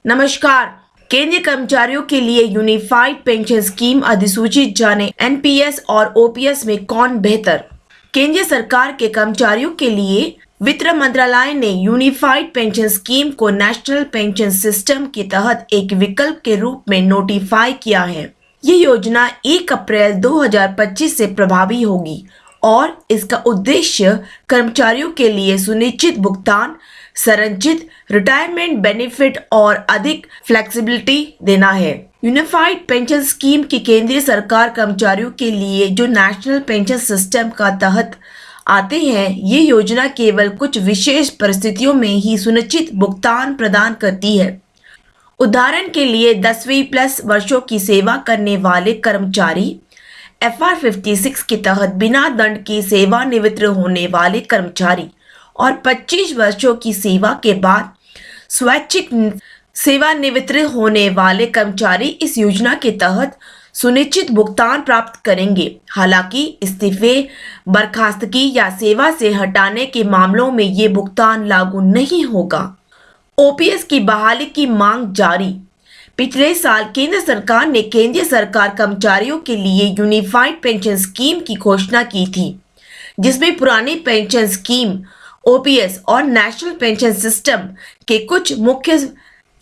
नमस्कार। केंद्रीय कर्मचारियों के लिए यूनिफाइड पेंशन स्कीम अधिसूचित जाने एनपीएस और ओपीएस में कौन बेहतर। केंद्रीय सरकार के कर्मचारियों के लिए वित्त मंत्रालय ने यूनिफाइड पेंशन स्कीम को नेशनल पेंशन सिस्टम के तहत एक विकल्प के रूप में नोटिफाई किया है। ये योजना 1 अप्रैल 2025 से प्रभावी होगी और इसका उद्देश्य कर्मचारियों के लिए सुनिश्चित भुगतान, संरचित रिटायरमेंट बेनिफिट और अधिक फ्लेक्सिबिलिटी देना है। यूनिफाइड पेंशन स्कीम की केंद्रीय सरकार कर्मचारियों के लिए जो नेशनल पेंशन सिस्टम का तहत आते हैं, ये योजना केवल कुछ विशेष परिस्थितियों में ही सुनिश्चित भुगतान प्रदान करती है। उदाहरण के लिए 10वीं प्लस वर्षों की सेवा करने वाले कर्मचारी, FR 56 के तहत बिना दंड के सेवानिवृत्त होने वाले कर्मचारी और 25 वर्षों की सेवा के बाद स्वैच्छिक सेवानिवृत्त होने वाले कर्मचारी इस योजना के तहत सुनिश्चित भुगतान प्राप्त करेंगे। हालांकि इस्तीफे, बर्खास्तगी या सेवा से हटाने के मामलों में ये भुगतान लागू नहीं होगा। ओपीएस की बहाली की मांग जारी। पिछले साल केंद्र सरकार ने केंद्रीय सरकार कर्मचारियों के लिए यूनिफाइड पेंशन स्कीम की घोषणा की थी, जिसमें पुरानी पेंशन स्कीम ओपीएस और नेशनल पेंशन सिस्टम के कुछ मुख्य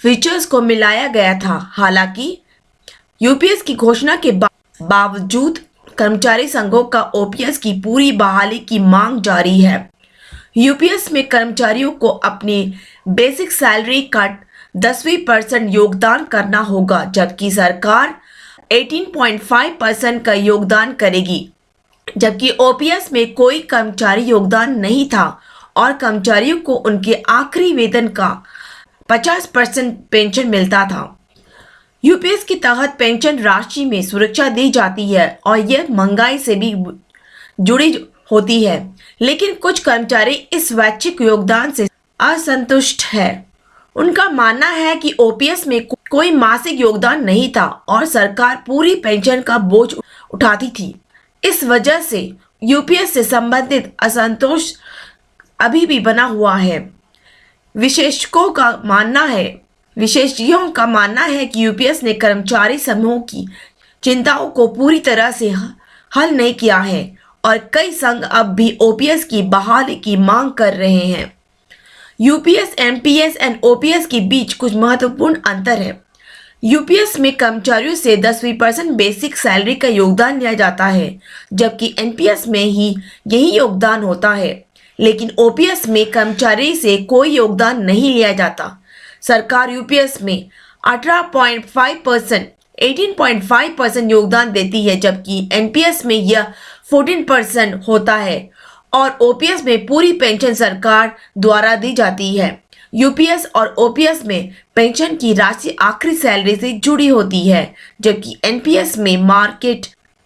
फीचर्स को मिलाया गया था। हालांकि यूपीएस की घोषणा के बावजूद कर्मचारी संघों का ओपीएस की पूरी बहाली की मांग जारी है। यूपीएस में कर्मचारियों को अपनी बेसिक सैलरी का 10% योगदान करना होगा, जबकि सरकार 18.5% का योगदान करेगी। जबकि ओपीएस में कोई कर्मचारी योगदान नहीं था और कर्मचारियों को उनके आखिरी वेतन का 50% पेंशन मिलता था। यूपीएस के तहत पेंशन राशि में सुरक्षा दी जाती है और यह महंगाई से भी जुड़ी होती है, लेकिन कुछ कर्मचारी इस स्वैच्छिक योगदान से असंतुष्ट है। उनका मानना है कि ओपीएस में कोई मासिक योगदान नहीं था और सरकार पूरी पेंशन का बोझ उठाती थी। इस वजह से यूपीएस से संबंधित असंतोष अभी भी बना हुआ है। विशेषज्ञों का मानना है कि यूपीएस ने कर्मचारी समूह की चिंताओं को पूरी तरह से हल नहीं किया है और कई संघ अब भी ओपीएस की बहाली की मांग कर रहे हैं। यूपीएस, एनपीएस और ओपीएस के बीच कुछ महत्वपूर्ण अंतर है। यूपीएस में कर्मचारियों से 10% बेसिक सैलरी का योगदान लिया जाता है, जबकि एनपीएस में ही यही योगदान होता है। लेकिन ओपीएस में कर्मचारी से कोई योगदान नहीं लिया जाता। सरकार यूपीएस में 18.5% योगदान देती है, जबकि एनपीएस में यह 14% होता है और ओपीएस में पूरी पेंशन सरकार द्वारा दी जाती है। यूपीएस और ओपीएस में पेंशन की राशि आखिरी सैलरी से जुड़ी होती है, जबकि एनपीएस में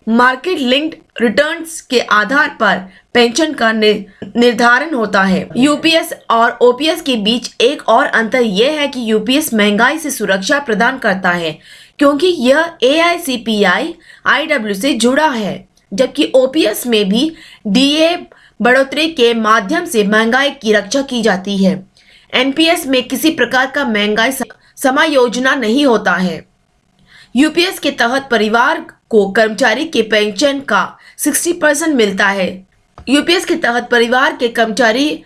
मार्केट लिंक्ड रिटर्न्स के आधार पर पेंशन का निर्धारण होता है। यूपीएस और ओपीएस के बीच एक और अंतर यह है कि यूपीएस महंगाई से सुरक्षा प्रदान करता है क्योंकि यह AICPI-IW से जुड़ा है, जबकि ओपीएस में भी डीए बढ़ोतरी के माध्यम से महंगाई की रक्षा की जाती है। एनपीएस में किसी प्रकार का महंगाई समायोजन नहीं होता है। यूपीएस के तहत परिवार को कर्मचारी के पेंशन का 60% मिलता है। यूपीएस के तहत परिवार के कर्मचारी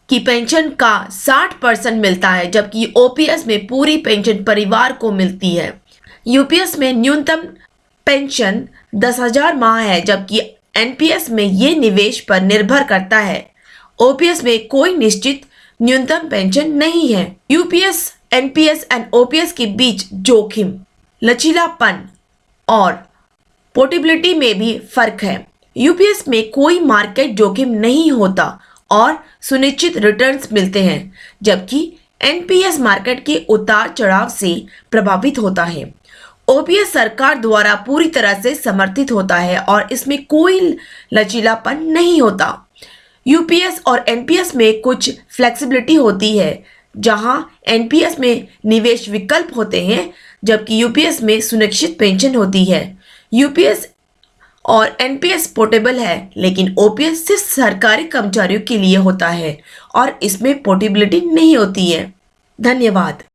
की पेंशन का 60% मिलता है, जबकि ओपीएस में पूरी पेंशन परिवार को मिलती है। यूपीएस में न्यूनतम पेंशन 10,000 माह है, जबकि एनपीएस में ये निवेश पर निर्भर करता है। ओपीएस में कोई निश्चित न्यूनतम पेंशन नहीं है। यूपीएस, एनपीएस और ओपीएस के बीच जोखिम, लचीलापन और पोर्टेबिलिटी में भी फर्क है। यूपीएस में कोई मार्केट जोखिम नहीं होता और सुनिश्चित रिटर्न्स मिलते हैं, जबकि एनपीएस मार्केट के उतार चढ़ाव से प्रभावित होता है। ओपीएस सरकार द्वारा पूरी तरह से समर्थित होता है और इसमें कोई लचीलापन नहीं होता। यूपीएस और एनपीएस में कुछ फ्लेक्सिबिलिटी होती है, जहां एनपीएस में निवेश विकल्प होते हैं, जबकि यूपीएस में सुनिश्चित पेंशन होती है। यूपीएस और एनपीएस पोर्टेबल है, लेकिन ओपीएस सिर्फ सरकारी कर्मचारियों के लिए होता है और इसमें पोर्टेबिलिटी नहीं होती है। धन्यवाद।